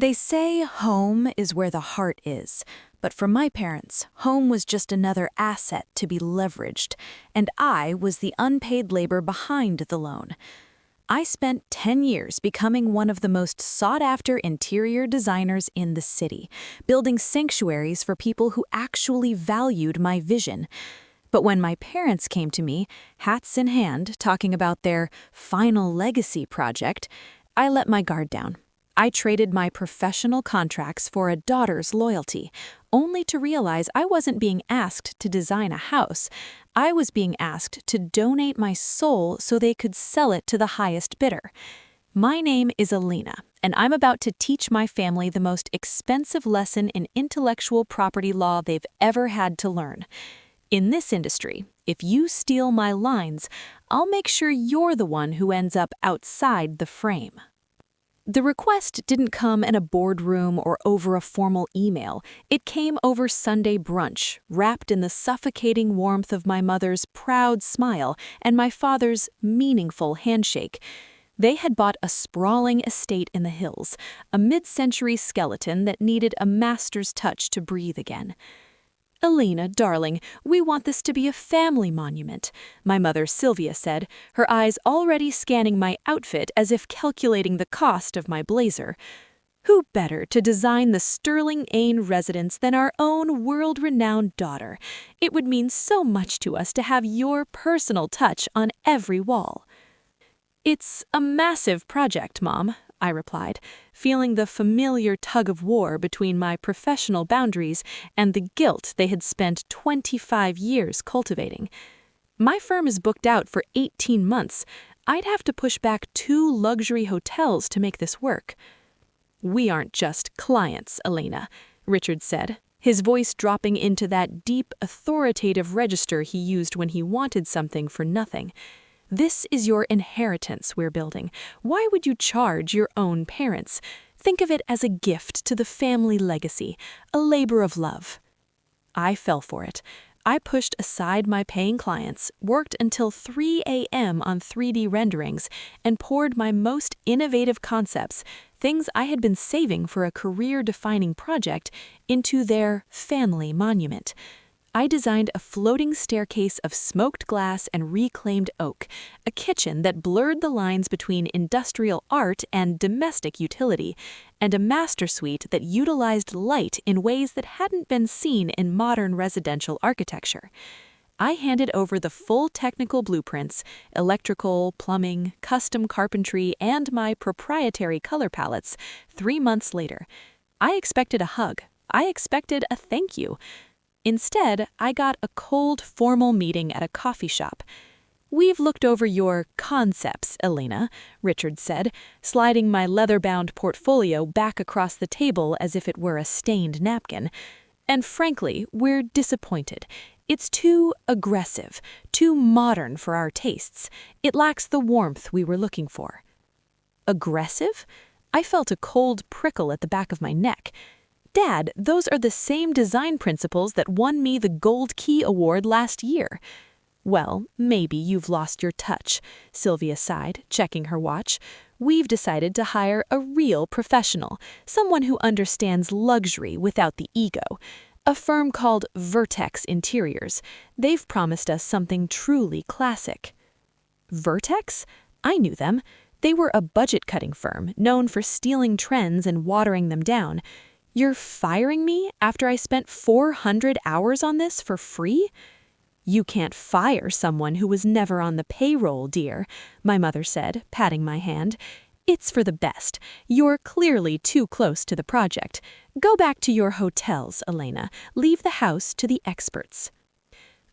They say home is where the heart is, but for my parents, home was just another asset to be leveraged, and I was the unpaid labor behind the loan. I spent 10 years becoming one of the most sought-after interior designers in the city, building sanctuaries for people who actually valued my vision. But when my parents came to me, hats in hand, talking about their final legacy project, I let my guard down. I traded my professional contracts for a daughter's loyalty, only to realize I wasn't being asked to design a house. I was being asked to donate my soul so they could sell it to the highest bidder. My name is Alina, and I'm about to teach my family the most expensive lesson in intellectual property law they've ever had to learn. In this industry, if you steal my lines, I'll make sure you're the one who ends up outside the frame. The request didn't come in a boardroom or over a formal email. It came over Sunday brunch, wrapped in the suffocating warmth of my mother's proud smile and my father's meaningful handshake. They had bought a sprawling estate in the hills, a mid-century skeleton that needed a master's touch to breathe again. "Alina, darling, we want this to be a family monument," my mother Sylvia said, her eyes already scanning my outfit as if calculating the cost of my blazer. Who better to design the Sterling Ain residence than our own world-renowned daughter? It would mean so much to us to have your personal touch on every wall. "It's a massive project, Mom," I replied, feeling the familiar tug-of-war between my professional boundaries and the guilt they had spent 25 years cultivating. "My firm is booked out for 18 months. I'd have to push back 2 luxury hotels to make this work." "We aren't just clients, Elena," Richard said, his voice dropping into that deep, authoritative register he used when he wanted something for nothing. "This is your inheritance we're building. Why would you charge your own parents? Think of it as a gift to the family legacy, a labor of love." I fell for it. I pushed aside my paying clients, worked until 3 a.m. on 3D renderings, and poured my most innovative concepts, things I had been saving for a career-defining project, into their family monument. I designed a floating staircase of smoked glass and reclaimed oak, a kitchen that blurred the lines between industrial art and domestic utility, and a master suite that utilized light in ways that hadn't been seen in modern residential architecture. I handed over the full technical blueprints, electrical, plumbing, custom carpentry, and my proprietary color palettes 3 months later. I expected a hug. I expected a thank you. Instead, I got a cold, formal meeting at a coffee shop. "We've looked over your concepts, Elena," Richard said, sliding my leather-bound portfolio back across the table as if it were a stained napkin. "And frankly, we're disappointed. It's too aggressive, too modern for our tastes. It lacks the warmth we were looking for." Aggressive? I felt a cold prickle at the back of my neck. "Dad, those are the same design principles that won me the Gold Key Award last year." "Well, maybe you've lost your touch," Sylvia sighed, checking her watch. "We've decided to hire a real professional, someone who understands luxury without the ego. A firm called Vertex Interiors. They've promised us something truly classic." Vertex? I knew them. They were a budget-cutting firm, known for stealing trends and watering them down. "You're firing me after I spent 400 hours on this for free?" "You can't fire someone who was never on the payroll, dear," my mother said, patting my hand. "It's for the best. You're clearly too close to the project. Go back to your hotels, Elena. Leave the house to the experts."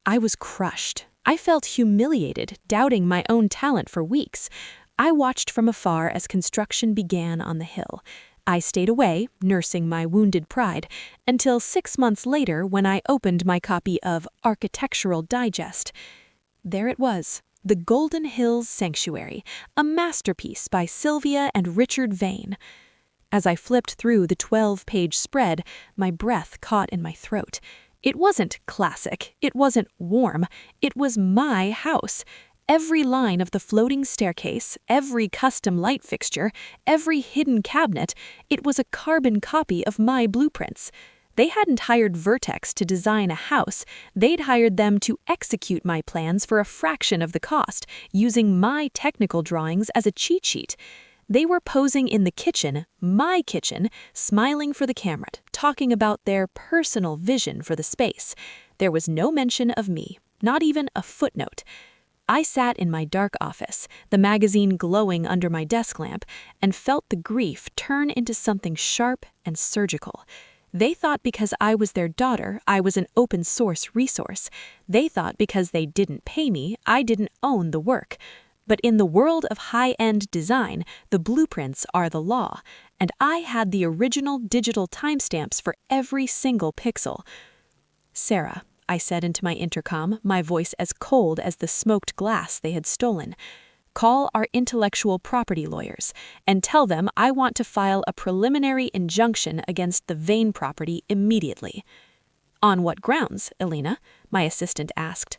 I was crushed. I felt humiliated, doubting my own talent for weeks. I watched from afar as construction began on the hill. I stayed away, nursing my wounded pride, until 6 months later when I opened my copy of Architectural Digest. There it was, the Golden Hills Sanctuary, a masterpiece by Sylvia and Richard Vane. As I flipped through the 12-page spread, my breath caught in my throat. It wasn't classic, it wasn't warm, it was my house. Every line of the floating staircase, every custom light fixture, every hidden cabinet, it was a carbon copy of my blueprints. They hadn't hired Vertex to design a house, they'd hired them to execute my plans for a fraction of the cost, using my technical drawings as a cheat sheet. They were posing in the kitchen, my kitchen, smiling for the camera, talking about their personal vision for the space. There was no mention of me, not even a footnote. I sat in my dark office, the magazine glowing under my desk lamp, and felt the grief turn into something sharp and surgical. They thought because I was their daughter, I was an open-source resource. They thought because they didn't pay me, I didn't own the work. But in the world of high-end design, the blueprints are the law, and I had the original digital timestamps for every single pixel. "Sarah," I said into my intercom, my voice as cold as the smoked glass they had stolen, "call our intellectual property lawyers and tell them I want to file a preliminary injunction against the Vane property immediately." "On what grounds, Elena?" my assistant asked.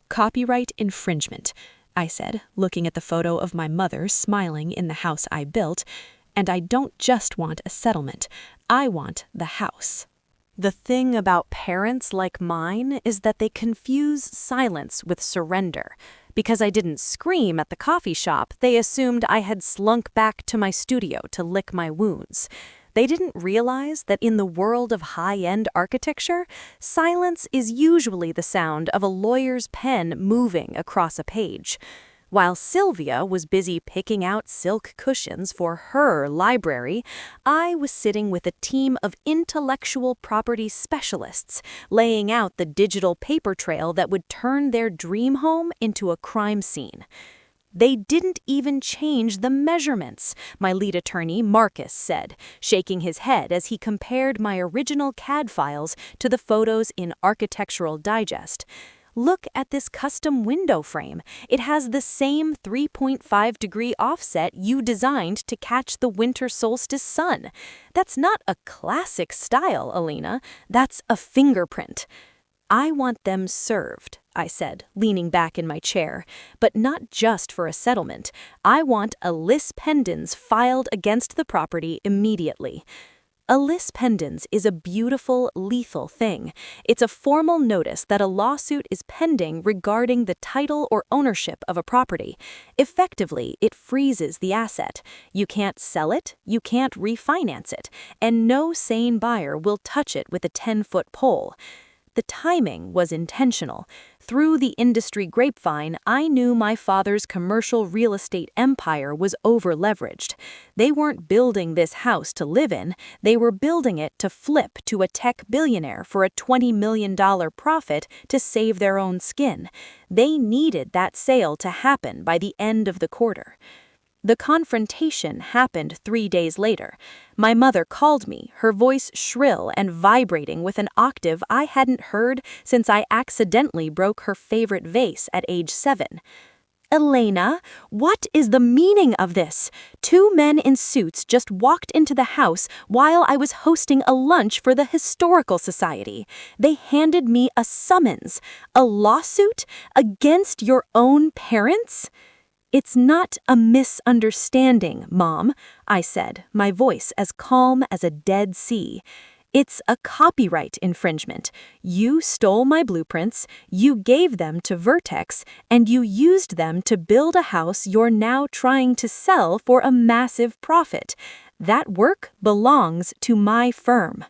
"Copyright infringement," I said, looking at the photo of my mother smiling in the house I built. "And I don't just want a settlement. I want the house." The thing about parents like mine is that they confuse silence with surrender. Because I didn't scream at the coffee shop, they assumed I had slunk back to my studio to lick my wounds. They didn't realize that in the world of high-end architecture, silence is usually the sound of a lawyer's pen moving across a page. While Sylvia was busy picking out silk cushions for her library, I was sitting with a team of intellectual property specialists, laying out the digital paper trail that would turn their dream home into a crime scene. "They didn't even change the measurements," my lead attorney, Marcus, said, shaking his head as he compared my original CAD files to the photos in Architectural Digest. "Look at this custom window frame. It has the same 3.5-degree offset you designed to catch the winter solstice sun. That's not a classic style, Elena. That's a fingerprint." "I want them served," I said, leaning back in my chair, "but not just for a settlement. I want a lis pendens filed against the property immediately." A lis pendens is a beautiful, lethal thing. It's a formal notice that a lawsuit is pending regarding the title or ownership of a property. Effectively, it freezes the asset. You can't sell it, you can't refinance it, and no sane buyer will touch it with a 10-foot pole. The timing was intentional. Through the industry grapevine, I knew my father's commercial real estate empire was over-leveraged. They weren't building this house to live in, they were building it to flip to a tech billionaire for a $20 million profit to save their own skin. They needed that sale to happen by the end of the quarter. The confrontation happened 3 days later. My mother called me, her voice shrill and vibrating with an octave I hadn't heard since I accidentally broke her favorite vase at age 7. "Elena, what is the meaning of this? 2 men in suits just walked into the house while I was hosting a lunch for the Historical Society. They handed me a summons, a lawsuit against your own parents?" "It's not a misunderstanding, Mom," I said, my voice as calm as a dead sea. "It's a copyright infringement. You stole my blueprints, you gave them to Vertex, and you used them to build a house you're now trying to sell for a massive profit. That work belongs to my firm."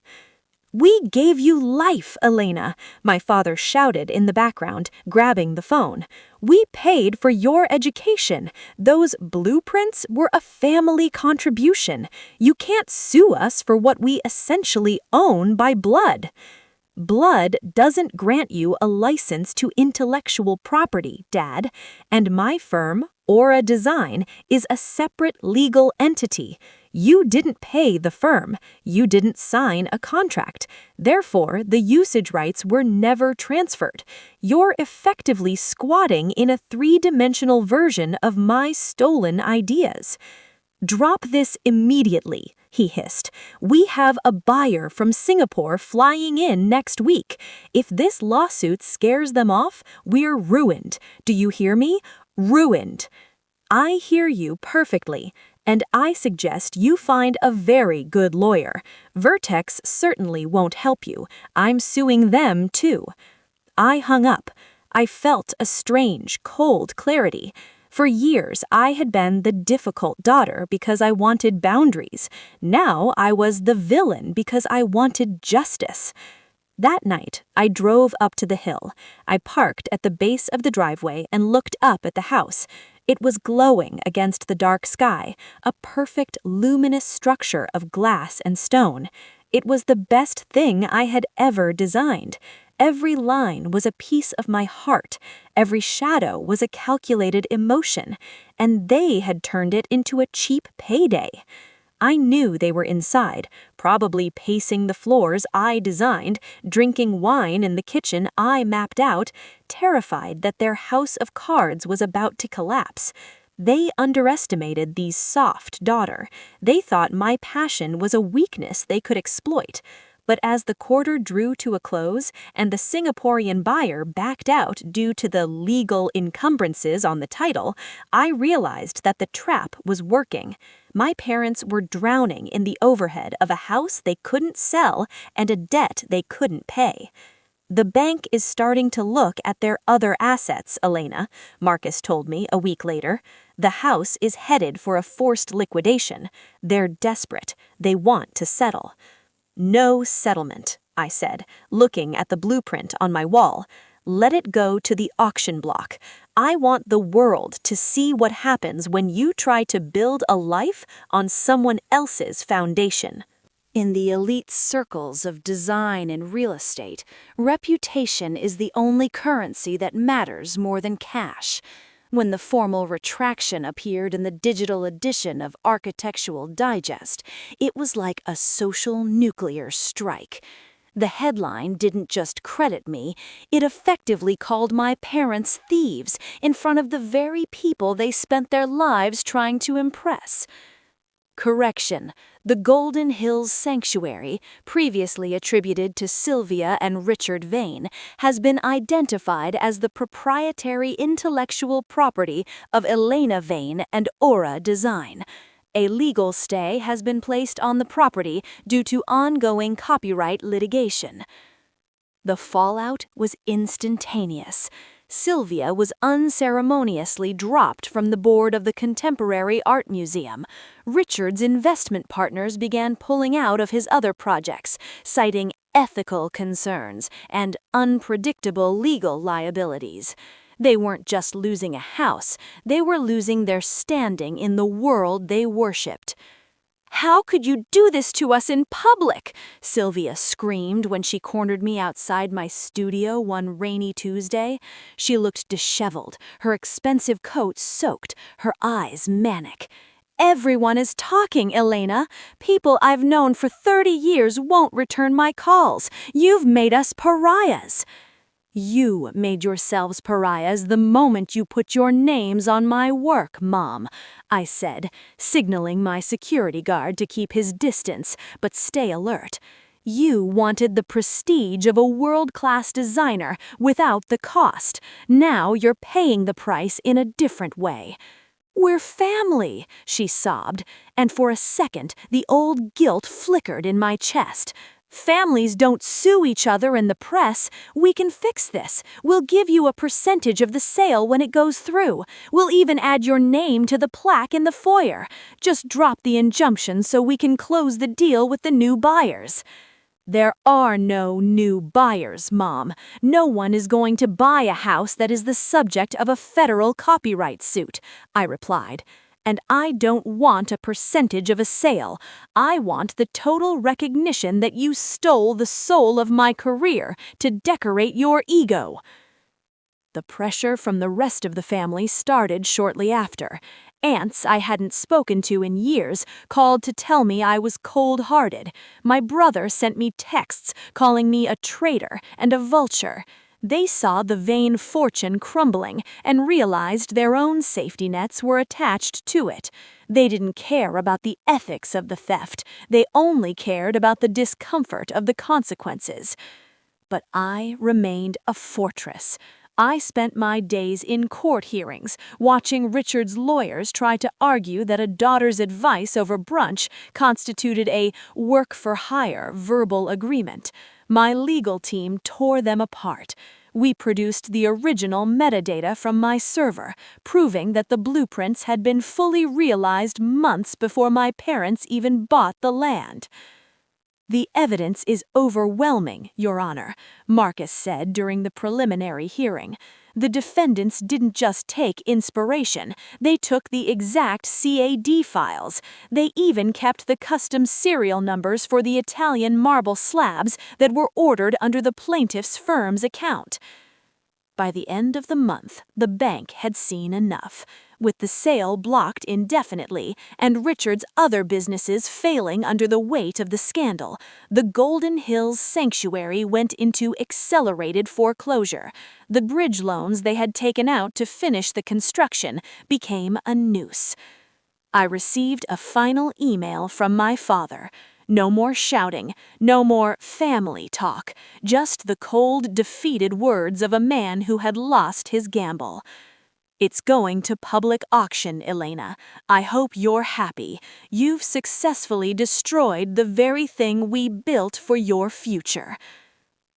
"We gave you life, Elena," my father shouted in the background, grabbing the phone. "We paid for your education. Those blueprints were a family contribution. You can't sue us for what we essentially own by blood." "Blood doesn't grant you a license to intellectual property, Dad, and my firm, Aura Design, is a separate legal entity. You didn't pay the firm. You didn't sign a contract. Therefore, the usage rights were never transferred. You're effectively squatting in a 3-dimensional version of my stolen ideas." "Drop this immediately," he hissed. "We have a buyer from Singapore flying in next week. If this lawsuit scares them off, we're ruined. Do you hear me? Ruined. I hear you perfectly, and I suggest you find a very good lawyer. Vertex certainly won't help you. I'm suing them too. I hung up. I felt a strange, cold clarity. For years, I had been the difficult daughter because I wanted boundaries. Now I was the villain because I wanted justice. That night, I drove up to the hill. I parked at the base of the driveway and looked up at the house. It was glowing against the dark sky, a perfect, luminous structure of glass and stone. It was the best thing I had ever designed. Every line was a piece of my heart. Every shadow was a calculated emotion. And they had turned it into a cheap payday. I knew they were inside, probably pacing the floors I designed, drinking wine in the kitchen I mapped out, terrified that their house of cards was about to collapse. They underestimated the soft daughter. They thought my passion was a weakness they could exploit. But as the quarter drew to a close and the Singaporean buyer backed out due to the legal encumbrances on the title, I realized that the trap was working. My parents were drowning in the overhead of a house they couldn't sell and a debt they couldn't pay. The bank is starting to look at their other assets, Elena, Marcus told me a week later. The house is headed for a forced liquidation. They're desperate. They want to settle. No settlement, I said, looking at the blueprint on my wall. Let it go to the auction block. I want the world to see what happens when you try to build a life on someone else's foundation. In the elite circles of design and real estate, reputation is the only currency that matters more than cash. When the formal retraction appeared in the digital edition of Architectural Digest, it was like a social nuclear strike. The headline didn't just credit me, it effectively called my parents thieves in front of the very people they spent their lives trying to impress. Correction, the Golden Hills Sanctuary, previously attributed to Sylvia and Richard Vane, has been identified as the proprietary intellectual property of Elena Vane and Aura Design. A legal stay has been placed on the property due to ongoing copyright litigation. The fallout was instantaneous. Sylvia was unceremoniously dropped from the board of the Contemporary Art Museum. Richard's investment partners began pulling out of his other projects, citing ethical concerns and unpredictable legal liabilities. They weren't just losing a house, they were losing their standing in the world they worshipped. "How could you do this to us in public?" Sylvia screamed when she cornered me outside my studio one rainy Tuesday. She looked disheveled, her expensive coat soaked, her eyes manic. "Everyone is talking, Elena. People I've known for 30 years won't return my calls. You've made us pariahs." "You made yourselves pariahs the moment you put your names on my work, Mom," I said, signaling my security guard to keep his distance but stay alert. "You wanted the prestige of a world-class designer without the cost. Now you're paying the price in a different way." "We're family," she sobbed, and for a second the old guilt flickered in my chest. "Families don't sue each other in the press. We can fix this. We'll give you a percentage of the sale when it goes through. We'll even add your name to the plaque in the foyer. Just drop the injunction so we can close the deal with the new buyers." "There are no new buyers, Mom. No one is going to buy a house that is the subject of a federal copyright suit," I replied. "And I don't want a percentage of a sale. I want the total recognition that you stole the soul of my career to decorate your ego." The pressure from the rest of the family started shortly after. Aunts I hadn't spoken to in years called to tell me I was cold-hearted. My brother sent me texts calling me a traitor and a vulture. They saw the Vane fortune crumbling and realized their own safety nets were attached to it. They didn't care about the ethics of the theft. They only cared about the discomfort of the consequences. But I remained a fortress. I spent my days in court hearings, watching Richard's lawyers try to argue that a daughter's advice over brunch constituted a work-for-hire verbal agreement. My legal team tore them apart. We produced the original metadata from my server, proving that the blueprints had been fully realized months before my parents even bought the land. "The evidence is overwhelming, Your Honor," Marcus said during the preliminary hearing. "The defendants didn't just take inspiration, they took the exact CAD files. They even kept the custom serial numbers for the Italian marble slabs that were ordered under the plaintiff's firm's account." By the end of the month, the bank had seen enough. With the sale blocked indefinitely and Richard's other businesses failing under the weight of the scandal, the Golden Hills Sanctuary went into accelerated foreclosure. The bridge loans they had taken out to finish the construction became a noose. I received a final email from my father. No more shouting, no more family talk, just the cold, defeated words of a man who had lost his gamble. "It's going to public auction, Elena. I hope you're happy. You've successfully destroyed the very thing we built for your future."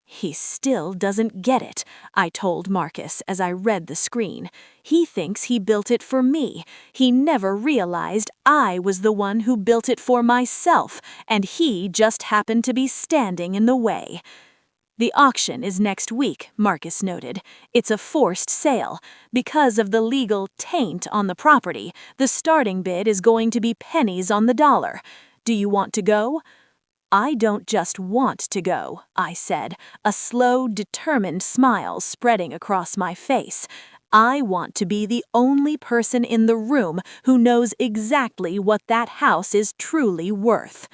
"He still doesn't get it," I told Marcus as I read the screen. "He thinks he built it for me. He never realized I was the one who built it for myself, and he just happened to be standing in the way." "The auction is next week," Marcus noted. "It's a forced sale. Because of the legal taint on the property, the starting bid is going to be pennies on the dollar. Do you want to go?" "I don't just want to go," I said, a slow, determined smile spreading across my face. "I want to be the only person in the room who knows exactly what that house is truly worth."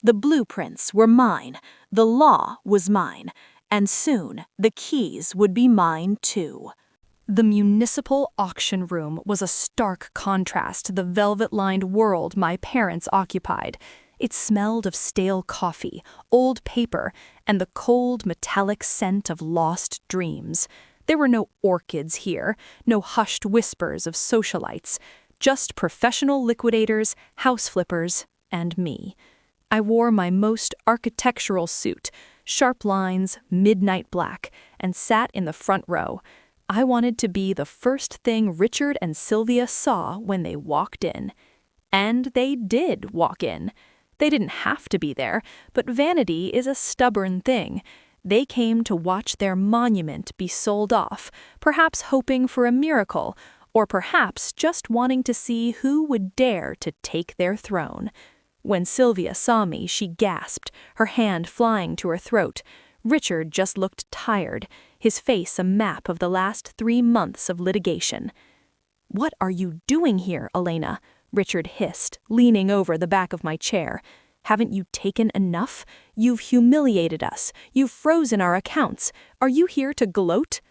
The blueprints were mine, the law was mine, and soon the keys would be mine too. The municipal auction room was a stark contrast to the velvet-lined world my parents occupied. It smelled of stale coffee, old paper, and the cold, metallic scent of lost dreams. There were no orchids here, no hushed whispers of socialites, just professional liquidators, house flippers, and me. I wore my most architectural suit, sharp lines, midnight black, and sat in the front row. I wanted to be the first thing Richard and Sylvia saw when they walked in. And they did walk in. They didn't have to be there, but vanity is a stubborn thing. They came to watch their monument be sold off, perhaps hoping for a miracle, or perhaps just wanting to see who would dare to take their throne. When Sylvia saw me, she gasped, her hand flying to her throat. Richard just looked tired, his face a map of the last 3 months of litigation. "What are you doing here, Elena?" Richard hissed, leaning over the back of my chair. "Haven't you taken enough? You've humiliated us. You've frozen our accounts. Are you here to gloat?"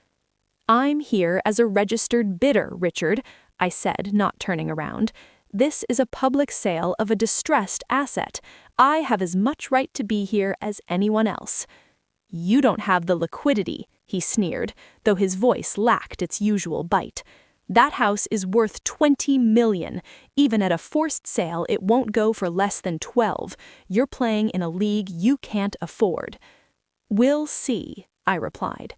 "I'm here as a registered bidder, Richard," I said, not turning around. "This is a public sale of a distressed asset. I have as much right to be here as anyone else." "You don't have the liquidity," he sneered, though his voice lacked its usual bite. "That house is worth $20 million. Even at a forced sale, it won't go for less than 12. You're playing in a league you can't afford." "We'll see," I replied.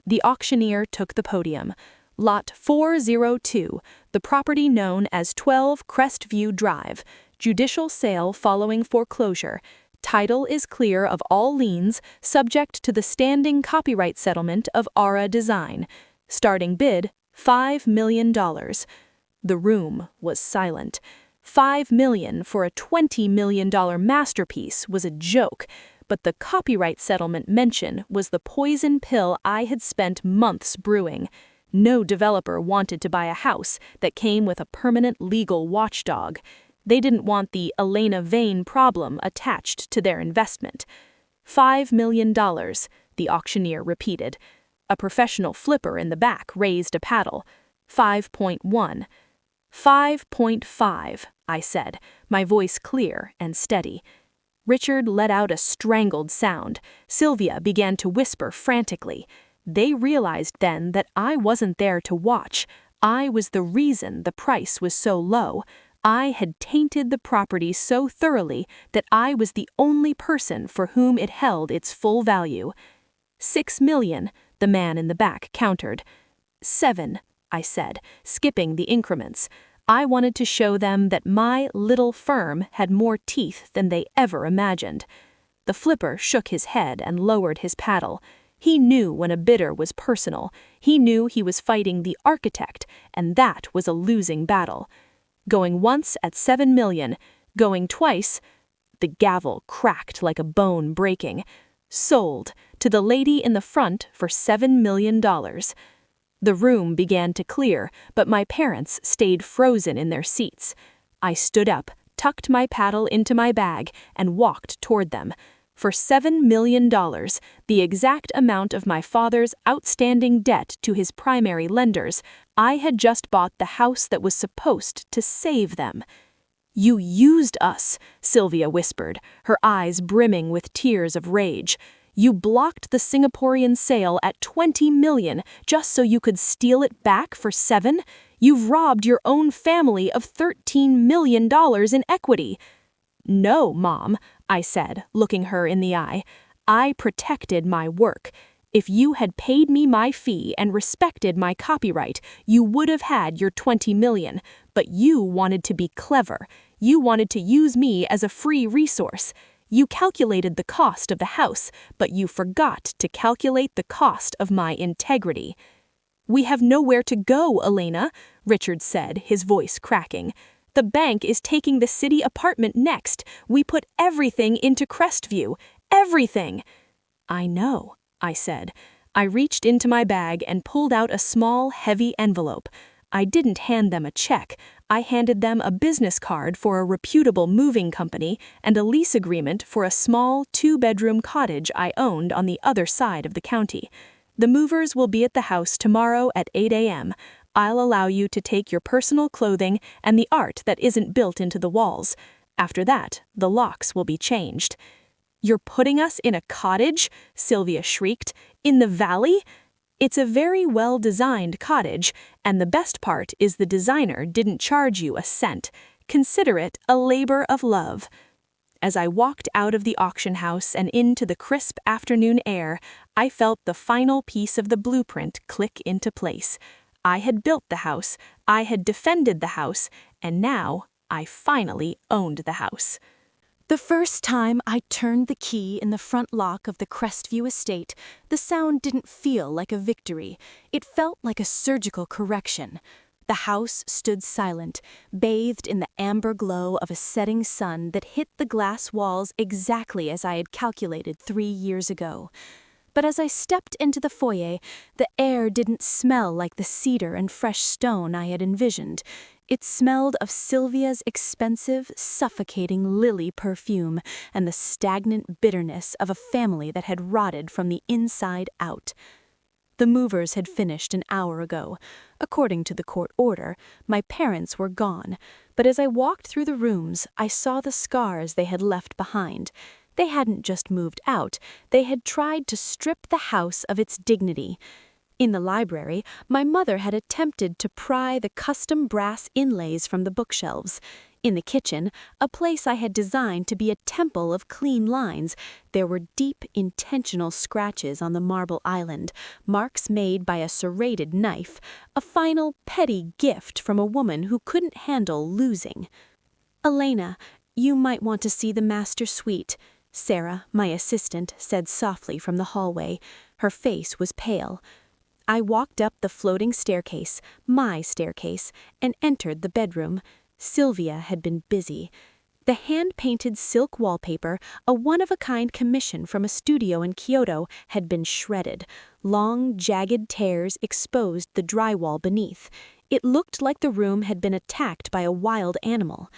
The auctioneer took the podium. Lot 402, the property known as 12 Crestview Drive. Judicial sale following foreclosure. Title is clear of all liens, subject to the standing copyright settlement of Aura Design. Starting bid, $5 million. The room was silent. $5 million for a $20 million masterpiece was a joke, but the copyright settlement mention was the poison pill I had spent months brewing. No developer wanted to buy a house that came with a permanent legal watchdog. They didn't want the Elena Vane problem attached to their investment. $5 million, the auctioneer repeated. A professional flipper in the back raised a paddle. 5.1. 5.5, I said, my voice clear and steady. Richard let out a strangled sound. Sylvia began to whisper frantically. They realized then that I wasn't there to watch. I was the reason the price was so low. I had tainted the property so thoroughly that I was the only person for whom it held its full value. 6 million, the man in the back countered. 7, I said, skipping the increments. I wanted to show them that my little firm had more teeth than they ever imagined. The flipper shook his head and lowered his paddle. He knew when a bidder was personal. He knew he was fighting the architect, and that was a losing battle. Going once at 7 million, going twice. The gavel cracked like a bone breaking. Sold to the lady in the front for $7 million. The room began to clear, but my parents stayed frozen in their seats. I stood up, tucked my paddle into my bag, and walked toward them. For $7 million, the exact amount of my father's outstanding debt to his primary lenders, I had just bought the house that was supposed to save them. "You used us," Sylvia whispered, her eyes brimming with tears of rage. "You blocked the Singaporean sale at 20 million just so you could steal it back for 7? You've robbed your own family of $13 million in equity." "No, Mom," I said, looking her in the eye. "I protected my work. If you had paid me my fee and respected my copyright, you would have had your 20 million, but you wanted to be clever. You wanted to use me as a free resource. You calculated the cost of the house, but you forgot to calculate the cost of my integrity." "We have nowhere to go, Elena," Richard said, his voice cracking. "The bank is taking the city apartment next. We put everything into Crestview. Everything." "I know," I said. I reached into my bag and pulled out a small, heavy envelope. I didn't hand them a check. I handed them a business card for a reputable moving company and a lease agreement for a small 2-bedroom cottage I owned on the other side of the county. "The movers will be at the house tomorrow at 8 a.m. I'll allow you to take your personal clothing and the art that isn't built into the walls. After that, the locks will be changed." "You're putting us in a cottage?" Sylvia shrieked. "In the valley?" "It's a very well-designed cottage, and the best part is the designer didn't charge you a cent. Consider it a labor of love." As I walked out of the auction house and into the crisp afternoon air, I felt the final piece of the blueprint click into place. I had built the house, I had defended the house, and now I finally owned the house. The first time I turned the key in the front lock of the Crestview estate, the sound didn't feel like a victory. It felt like a surgical correction. The house stood silent, bathed in the amber glow of a setting sun that hit the glass walls exactly as I had calculated 3 years ago. But as I stepped into the foyer, the air didn't smell like the cedar and fresh stone I had envisioned. It smelled of Sylvia's expensive, suffocating lily perfume and the stagnant bitterness of a family that had rotted from the inside out. The movers had finished an hour ago. According to the court order, my parents were gone, but as I walked through the rooms, I saw the scars they had left behind. They hadn't just moved out, they had tried to strip the house of its dignity. In the library, my mother had attempted to pry the custom brass inlays from the bookshelves. In the kitchen, a place I had designed to be a temple of clean lines, there were deep, intentional scratches on the marble island, marks made by a serrated knife, a final, petty gift from a woman who couldn't handle losing. "Elena, you might want to see the master suite," Sarah, my assistant, said softly from the hallway. Her face was pale. I walked up the floating staircase, my staircase, and entered the bedroom. Sylvia had been busy. The hand-painted silk wallpaper, a one-of-a-kind commission from a studio in Kyoto, had been shredded. Long, jagged tears exposed the drywall beneath. It looked like the room had been attacked by a wild animal.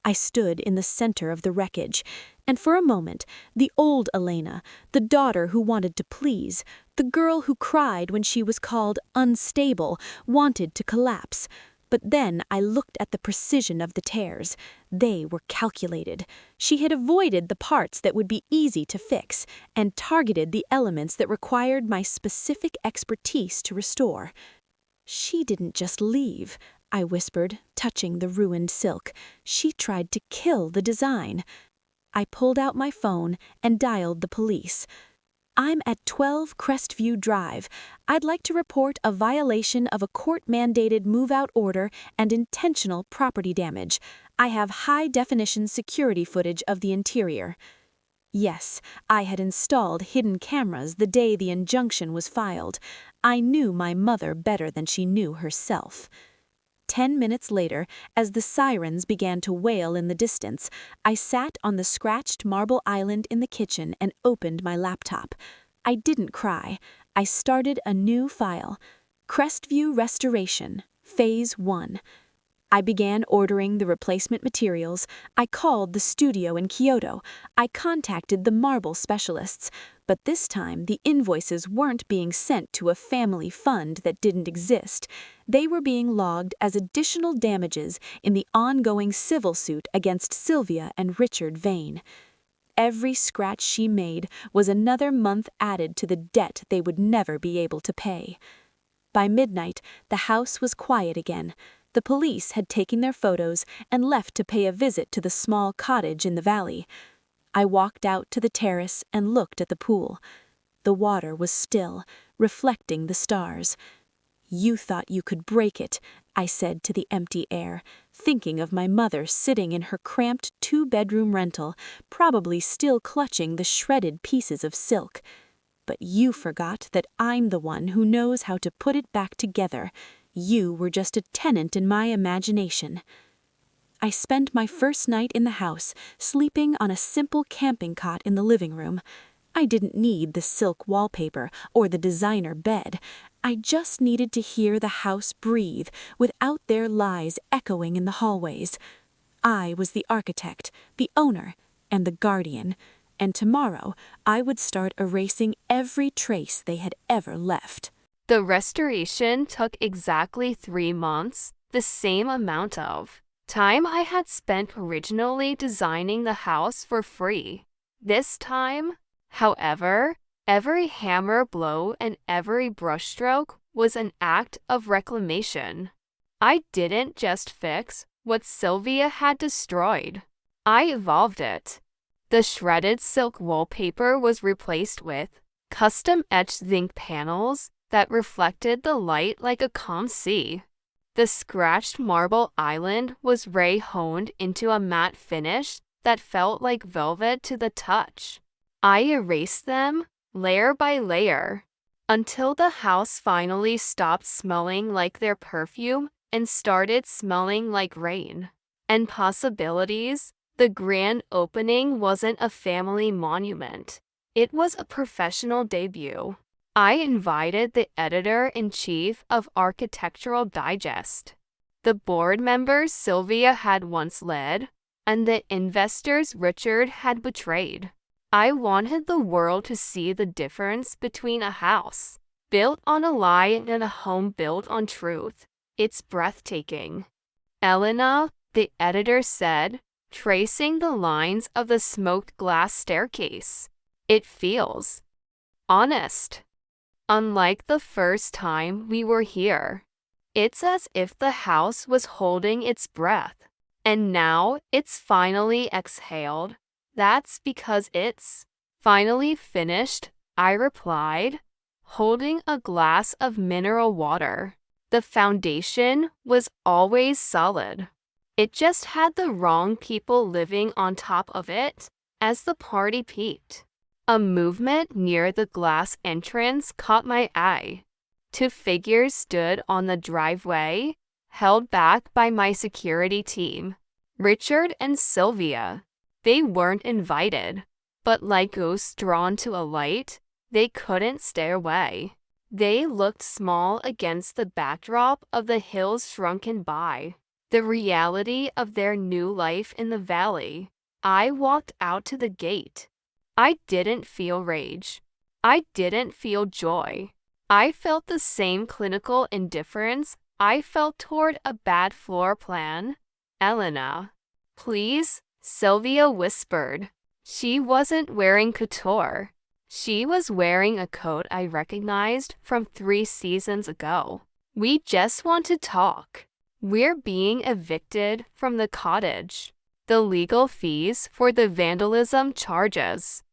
I stood in the center of the wreckage, and for a moment, the old Elena, the daughter who wanted to please, the girl who cried when she was called unstable, wanted to collapse. But then I looked at the precision of the tears. They were calculated. She had avoided the parts that would be easy to fix and targeted the elements that required my specific expertise to restore. She didn't just leave, I whispered, touching the ruined silk. She tried to kill the design. I pulled out my phone and dialed the police. I'm at 12 Crestview Drive. I'd like to report a violation of a court-mandated move-out order and intentional property damage. I have high-definition security footage of the interior. Yes, I had installed hidden cameras the day the injunction was filed. I knew my mother better than she knew herself. 10 minutes later, as the sirens began to wail in the distance, I sat on the scratched marble island in the kitchen and opened my laptop. I didn't cry. I started a new file. Crestview Restoration, Phase 1. I began ordering the replacement materials. I called the studio in Kyoto. I contacted the marble specialists. But this time, the invoices weren't being sent to a family fund that didn't exist. They were being logged as additional damages in the ongoing civil suit against Sylvia and Richard Vane. Every scratch she made was another month added to the debt they would never be able to pay. By midnight, the house was quiet again. The police had taken their photos and left to pay a visit to the small cottage in the valley. I walked out to the terrace and looked at the pool. The water was still, reflecting the stars. "You thought you could break it," I said to the empty air, thinking of my mother sitting in her cramped 2-bedroom rental, probably still clutching the shredded pieces of silk. But you forgot that I'm the one who knows how to put it back together. You were just a tenant in my imagination. I spent my first night in the house, sleeping on a simple camping cot in the living room. I didn't need the silk wallpaper or the designer bed. I just needed to hear the house breathe without their lies echoing in the hallways. I was the architect, the owner, and the guardian, and tomorrow I would start erasing every trace they had ever left. The restoration took exactly 3 months, the same amount of time I had spent originally designing the house for free. This time, however, every hammer blow and every brushstroke was an act of reclamation. I didn't just fix what Sylvia had destroyed. I evolved it. The shredded silk wallpaper was replaced with custom-etched zinc panels that reflected the light like a calm sea. The scratched marble island was ray-honed into a matte finish that felt like velvet to the touch. I erased them, layer by layer, until the house finally stopped smelling like their perfume and started smelling like rain. And possibilities, the grand opening wasn't a family monument. It was a professional debut. I invited the editor-in-chief of Architectural Digest, the board members Sylvia had once led, and the investors Richard had betrayed. I wanted the world to see the difference between a house built on a lie and a home built on truth. It's breathtaking. Elena, the editor said, tracing the lines of the smoked glass staircase. It feels honest. Unlike the first time we were here. It's as if the house was holding its breath. And now it's finally exhaled. That's because it's finally finished, I replied, holding a glass of mineral water. The foundation was always solid. It just had the wrong people living on top of it as the party peaked. A movement near the glass entrance caught my eye. 2 figures stood on the driveway, held back by my security team, Richard and Sylvia. They weren't invited, but like ghosts drawn to a light, they couldn't stay away. They looked small against the backdrop of the hills shrunken by, the reality of their new life in the valley. I walked out to the gate. I didn't feel rage. I didn't feel joy. I felt the same clinical indifference I felt toward a bad floor plan. Elena. Please, Sylvia whispered. She wasn't wearing couture. She was wearing a coat I recognized from 3 seasons ago. We just want to talk. We're being evicted from the cottage. The legal fees for the vandalism charges.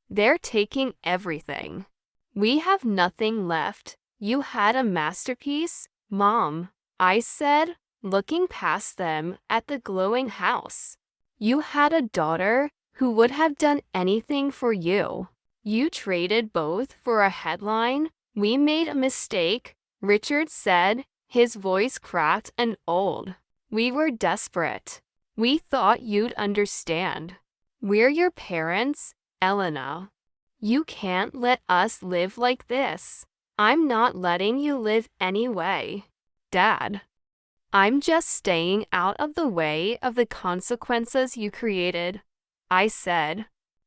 They're taking everything. We have nothing left. You had a masterpiece, Mom, I said, looking past them at the glowing house. You had a daughter who would have done anything for you. You traded both for a headline. We made a mistake, Richard said, his voice cracked and old. We were desperate. We thought you'd understand. We're your parents, Elena. You can't let us live like this. I'm not letting you live anyway, Dad. I'm just staying out of the way of the consequences you created, I said.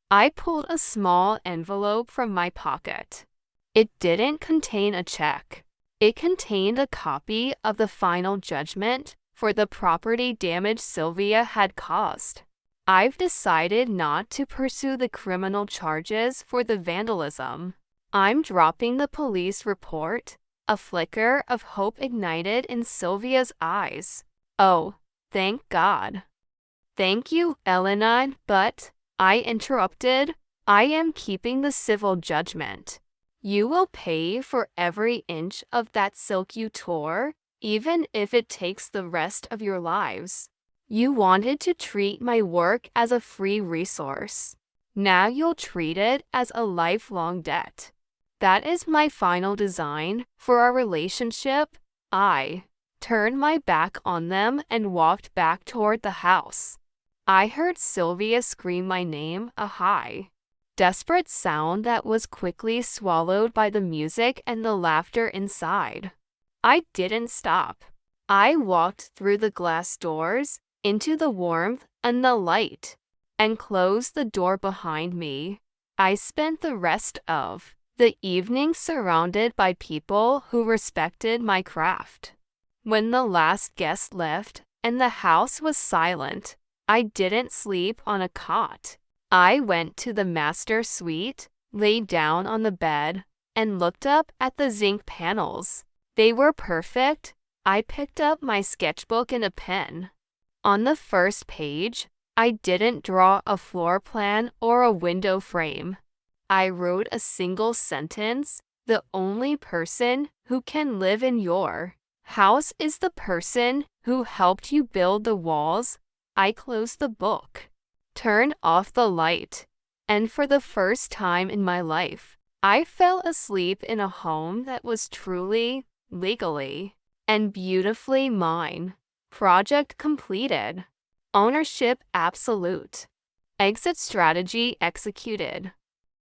I pulled a small envelope from my pocket. It didn't contain a check. It contained a copy of the final judgment for the property damage Sylvia had caused. I've decided not to pursue the criminal charges for the vandalism. I'm dropping the police report. A flicker of hope ignited in Sylvia's eyes. Oh, thank God. Thank you, Elena, but, I interrupted, I am keeping the civil judgment. You will pay for every inch of that silk you tore, even if it takes the rest of your lives. You wanted to treat my work as a free resource. Now you'll treat it as a lifelong debt. That is my final design for our relationship. I turned my back on them and walked back toward the house. I heard Sylvia scream my name, a high, desperate sound that was quickly swallowed by the music and the laughter inside. I didn't stop. I walked through the glass doors, into the warmth and the light, and closed the door behind me. I spent the rest of the evening surrounded by people who respected my craft. When the last guest left and the house was silent, I didn't sleep on a cot. I went to the master suite, lay down on the bed, and looked up at the zinc panels. They were perfect. I picked up my sketchbook and a pen. On the first page, I didn't draw a floor plan or a window frame. I wrote a single sentence. The only person who can live in your house is the person who helped you build the walls. I closed the book, turned off the light, and for the first time in my life, I fell asleep in a home that was truly, legally, and beautifully mine. Project completed. Ownership absolute. Exit strategy executed.